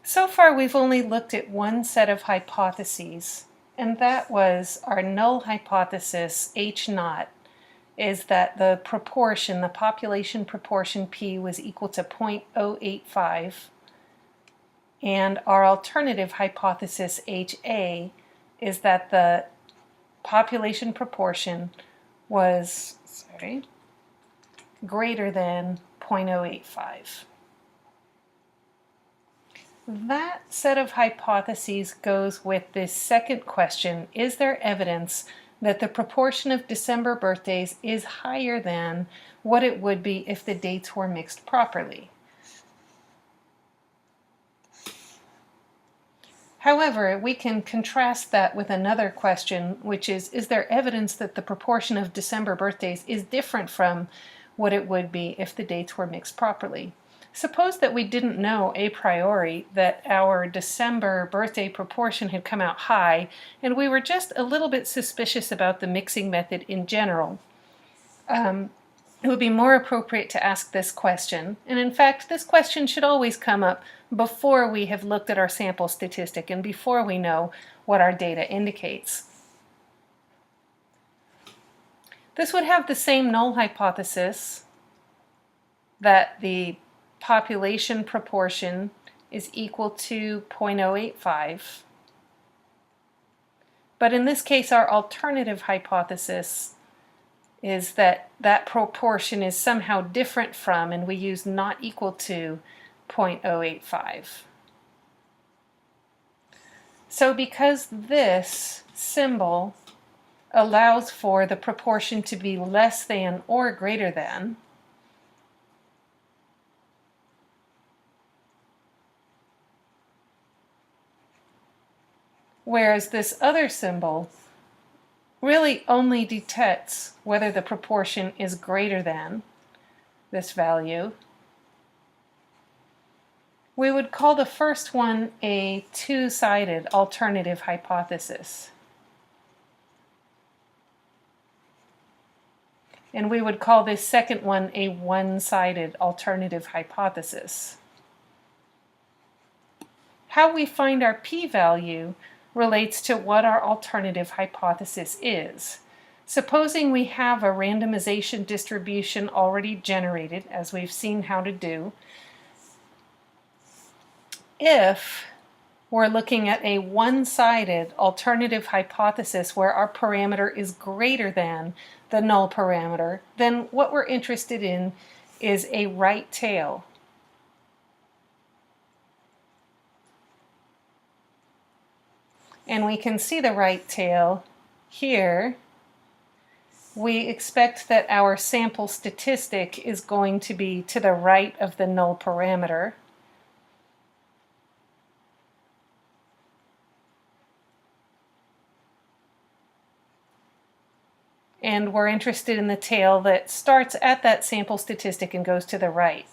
So far, we've only looked at one set of hypotheses, and that was our null hypothesis H naught is that the proportion, the population proportion P was equal to 0.085, and our alternative hypothesis HA is that the population proportion was, greater than 0.085. That set of hypotheses goes with this second question: is there evidence that the proportion of December birthdays is higher than what it would be if the dates were mixed properly? However, we can contrast that with another question, which is there evidence that the proportion of December birthdays is different from what it would be if the dates were mixed properly? Suppose that we didn't know a priori that our December birthday proportion had come out high, and we were just a little bit suspicious about the mixing method in general. It would be more appropriate to ask this question, and in fact, this question should always come up before we have looked at our sample statistic and before we know what our data indicates. This would have the same null hypothesis that the population proportion is equal to 0.085. But in this case, our alternative hypothesis is that that proportion is somehow different from, and we use not equal to, 0.085. So because this symbol allows for the proportion to be less than or greater than, whereas this other symbol really only detects whether the proportion is greater than this value, we would call the first one a two-sided alternative hypothesis. And we would call this second one a one-sided alternative hypothesis. How we find our p-value relates to what our alternative hypothesis is. Supposing we have a randomization distribution already generated, as we've seen how to do, if we're looking at a one-sided alternative hypothesis where our parameter is greater than the null parameter, then what we're interested in is a right tail. And we can see the right tail here. We expect that our sample statistic is going to be to the right of the null parameter. And we're interested in the tail that starts at that sample statistic and goes to the right.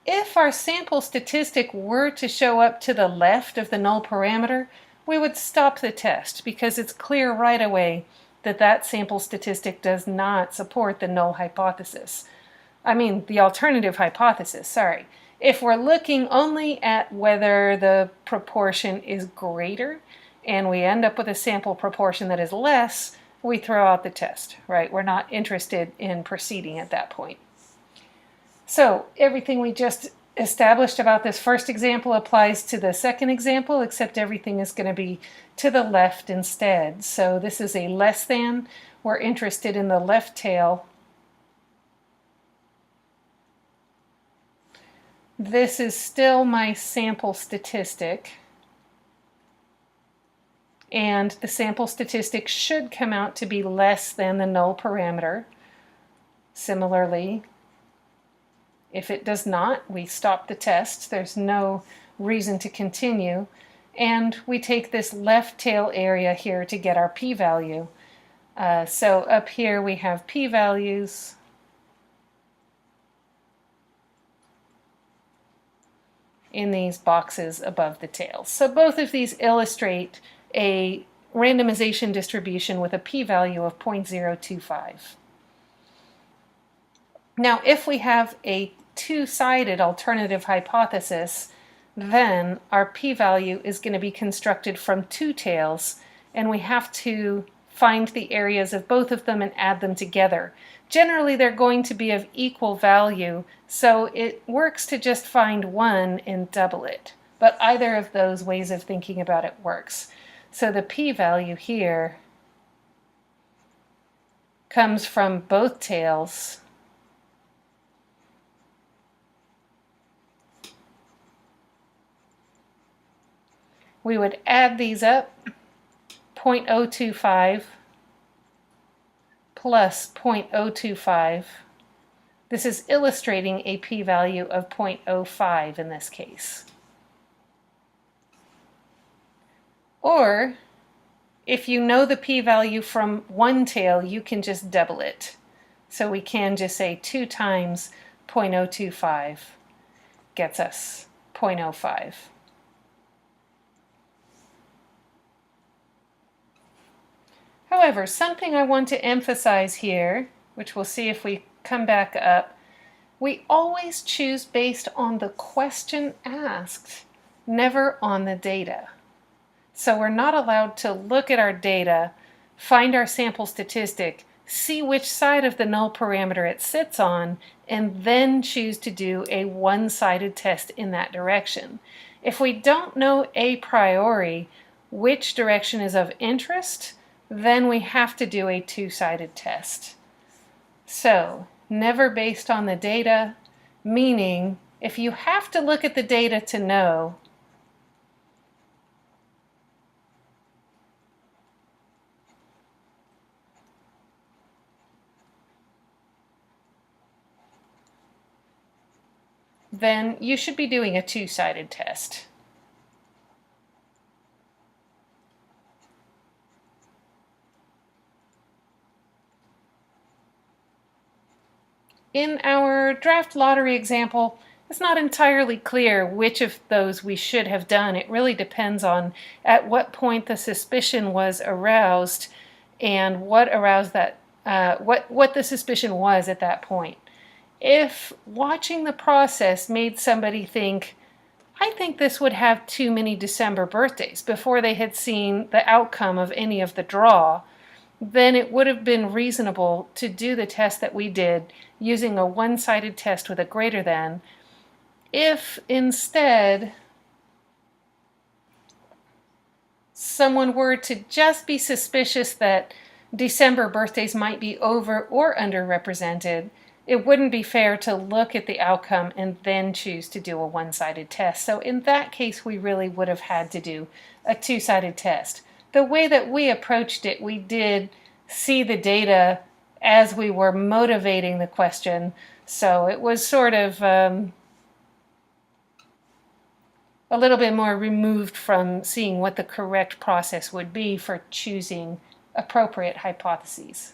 If our sample statistic were to show up to the left of the null parameter, we would stop the test because it's clear right away that that sample statistic does not support the null hypothesis. The alternative hypothesis, sorry. If we're looking only at whether the proportion is greater and we end up with a sample proportion that is less, we throw out the test, right? We're not interested in proceeding at that point. So everything we just established about this first example applies to the second example, except everything is going to be to the left instead. So this is a less than. We're interested in the left tail. This is still my sample statistic. And the sample statistic should come out to be less than the null parameter. Similarly, if it does not, we stop the test. There's no reason to continue. And we take this left tail area here to get our p-value. So up here we have p-values. In these boxes above the tail. So both of these illustrate a randomization distribution with a p-value of 0.025. Now, if we have a two-sided alternative hypothesis, then our p-value is going to be constructed from two tails, and we have to find the areas of both of them and add them together. Generally, they're going to be of equal value, so it works to just find one and double it. But either of those ways of thinking about it works. So the p-value here comes from both tails. We would add these up, 0.025 plus 0.025. This is illustrating a p-value of 0.05 in this case. Or, if you know the p-value from one tail, you can just double it. So we can just say 2 times 0.025 gets us 0.05. However, something I want to emphasize here, which we'll see if we come back up, we always choose based on the question asked, never on the data. So we're not allowed to look at our data, find our sample statistic, see which side of the null parameter it sits on, and then choose to do a one-sided test in that direction. If we don't know a priori which direction is of interest, then we have to do a two-sided test. So, never based on the data, meaning if you have to look at the data to know, then you should be doing a two-sided test. In our draft lottery example, it's not entirely clear which of those we should have done. It really depends on at what point the suspicion was aroused and what aroused that, what the suspicion was at that point. If watching the process made somebody think, I think this would have too many December birthdays before they had seen the outcome of any of the draw, then it would have been reasonable to do the test that we did using a one-sided test with a greater than. If instead someone were to just be suspicious that December birthdays might be over or underrepresented, it wouldn't be fair to look at the outcome and then choose to do a one-sided test. So in that case, we really would have had to do a two-sided test. The way that we approached it, we did see the data as we were motivating the question. So it was sort of a little bit more removed from seeing what the correct process would be for choosing appropriate hypotheses.